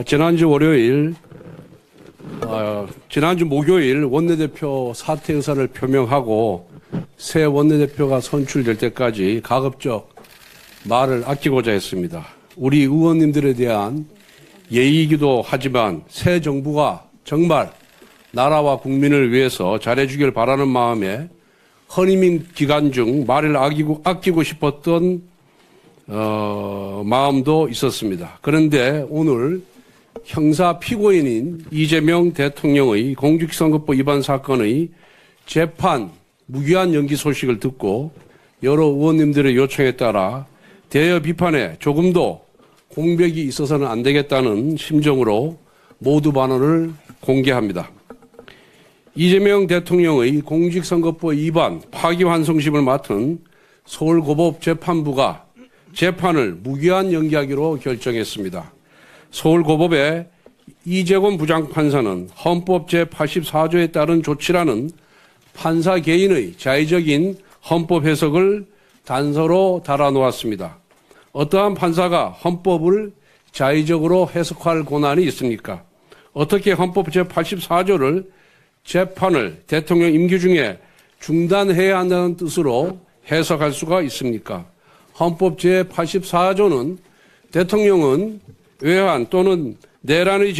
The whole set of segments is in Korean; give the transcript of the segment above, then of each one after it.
지난주 월요일, 지난주 목요일 원내대표 사퇴 의사를 표명하고 새 원내대표가 선출될 때까지 가급적 말을 아끼고자 했습니다. 우리 의원님들에 대한 예의이기도 하지만 새 정부가 정말 나라와 국민을 위해서 잘해주길 바라는 마음에 헌임인 기간 중 말을 아끼고 싶었던 마음도 있었습니다. 그런데 오늘 형사 피고인인 이재명 대통령의 공직선거법 위반 사건의 재판 무기한 연기 소식을 듣고 여러 의원님들의 요청에 따라 대여 비판에 조금도 공백이 있어서는 안 되겠다는 심정으로 모두 반원을 공개합니다. 이재명 대통령의 공직선거법 위반 파기환송심을 맡은 서울고법재판부가 재판을 무기한 연기하기로 결정했습니다. 서울고법의 이재권 부장판사는 헌법 제84조에 따른 조치라는 판사 개인의 자의적인 헌법 해석을 단서로 달아놓았습니다. 어떠한 판사가 헌법을 자의적으로 해석할 권한이 있습니까? 어떻게 헌법 제84조를 재판을 대통령 임기 중에 중단해야 한다는 뜻으로 해석할 수가 있습니까? 헌법 제84조는 대통령은 외환 또는 내란의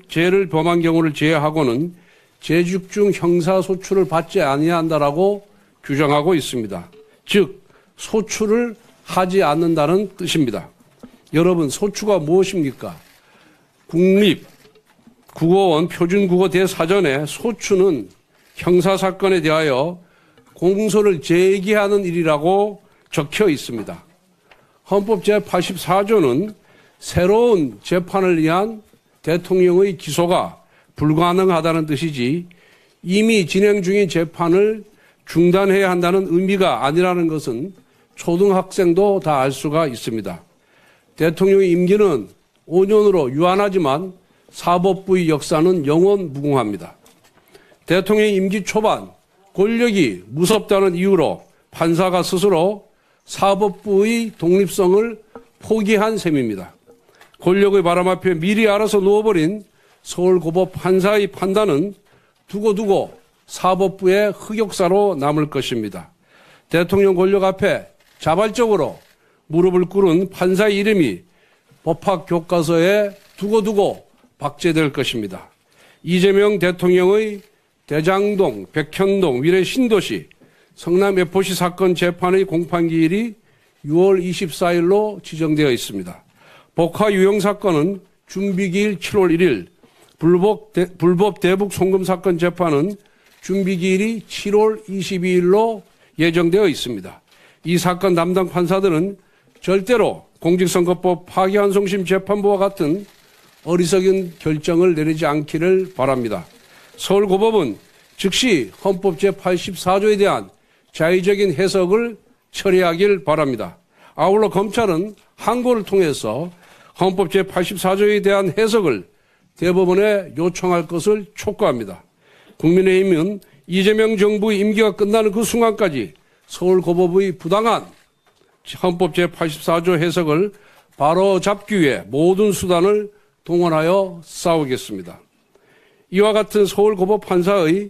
죄를 범한 경우를 제외하고는 재집중 형사소출을 받지 아니한다라고 규정하고 있습니다. 즉 소출을 하지 않는다는 뜻입니다. 여러분, 소추가 무엇입니까? 국립국어원 표준국어 대사전에 소추는 형사사건에 대하여 공소를 제기하는 일이라고 적혀 있습니다. 헌법 제84조는 새로운 재판을 위한 대통령의 기소가 불가능하다는 뜻이지 이미 진행 중인 재판을 중단해야 한다는 의미가 아니라는 것은 초등학생도 다 알 수가 있습니다. 대통령의 임기는 5년으로 유한하지만 사법부의 역사는 영원 무궁합니다. 대통령의 임기 초반 권력이 무섭다는 이유로 판사가 스스로 사법부의 독립성을 포기한 셈입니다. 권력의 바람 앞에 미리 알아서 누워버린 서울고법 판사의 판단은 두고두고 사법부의 흑역사로 남을 것입니다. 대통령 권력 앞에 자발적으로 무릎을 꿇은 판사의 이름이 법학 교과서에 두고두고 박제될 것입니다. 이재명 대통령의 대장동, 백현동, 미래 신도시, 성남 FC 사건 재판의 공판기일이 6월 24일로 지정되어 있습니다. 복화 유형 사건은 준비기일 7월 1일, 불법 대북 송금 사건 재판은 준비기일이 7월 22일로 예정되어 있습니다. 이 사건 담당 판사들은 절대로 공직선거법 파기환송심 재판부와 같은 어리석은 결정을 내리지 않기를 바랍니다. 서울고법은 즉시 헌법 제84조에 대한 자의적인 해석을 처리하길 바랍니다. 아울러 검찰은 항고를 통해서 헌법 제84조에 대한 해석을 대법원에 요청할 것을 촉구합니다. 국민의힘은 이재명 정부의 임기가 끝나는 그 순간까지 서울고법의 부당한 헌법 제84조 해석을 바로잡기 위해 모든 수단을 동원하여 싸우겠습니다. 이와 같은 서울고법 판사의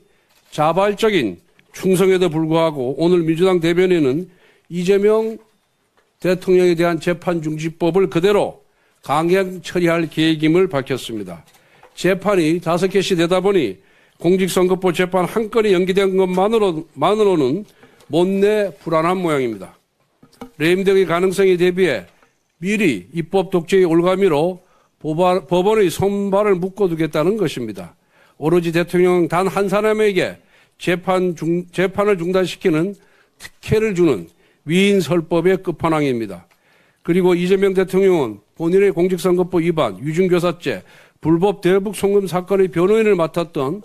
자발적인 충성에도 불구하고 오늘 민주당 대변인은 이재명 대통령에 대한 재판중지법을 그대로 강행 처리할 계획임을 밝혔습니다. 재판이 5개씩 되다 보니 공직선거법 재판 한 건이 연기된 것만으로는 못내 불안한 모양입니다. 레임 등의 가능성에 대비해 미리 입법 독재의 올가미로 법원의 손발을 묶어두겠다는 것입니다. 오로지 대통령 단 한 사람에게 재판을 중단시키는 특혜를 주는 위인설법의 끝판왕입니다. 그리고 이재명 대통령은 본인의 공직선거법 위반, 유증교사죄, 불법 대북 송금 사건의 변호인을 맡았던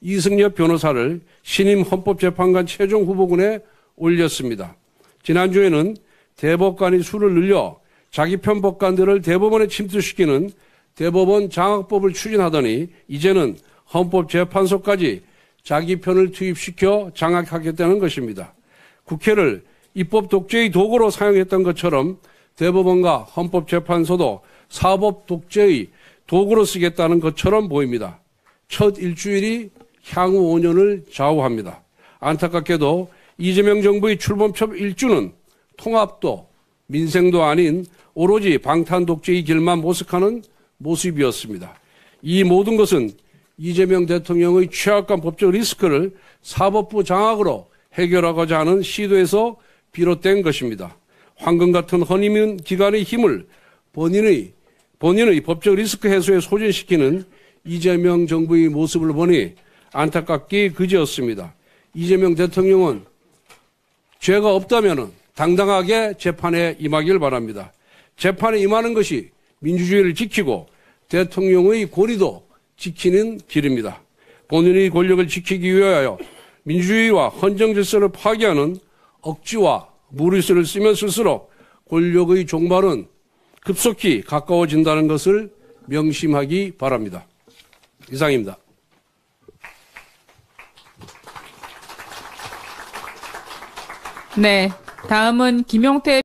이승엽 변호사를 신임 헌법재판관 최종 후보군에 올렸습니다. 지난주에는 대법관이 수를 늘려 자기 편 법관들을 대법원에 침투시키는 대법원 장악법을 추진하더니 이제는 헌법재판소까지 자기 편을 투입시켜 장악하겠다는 것입니다. 국회를 입법 독재의 도구로 사용했던 것처럼 대법원과 헌법재판소도 사법 독재의 도구로 쓰겠다는 것처럼 보입니다. 첫 일주일이 향후 5년을 좌우합니다. 안타깝게도 이재명 정부의 출범 첫 일주는 통합도 민생도 아닌 오로지 방탄 독재의 길만 모색하는 모습이었습니다. 이 모든 것은 이재명 대통령의 취약한 법적 리스크를 사법부 장악으로 해결하고자 하는 시도에서 비롯된 것입니다. 황금 같은 허니문 기관의 힘을 본인의 법적 리스크 해소에 소진시키는 이재명 정부의 모습을 보니 안타깝기 그지없습니다. 이재명 대통령은 죄가 없다면 당당하게 재판에 임하길 바랍니다. 재판에 임하는 것이 민주주의를 지키고 대통령의 권위도 지키는 길입니다. 본인의 권력을 지키기 위하여 민주주의와 헌정 질서를 파괴하는 억지와 무리수를 쓰면 쓸수록 권력의 종말은 급속히 가까워진다는 것을 명심하기 바랍니다. 이상입니다. 네, 다음은 김용태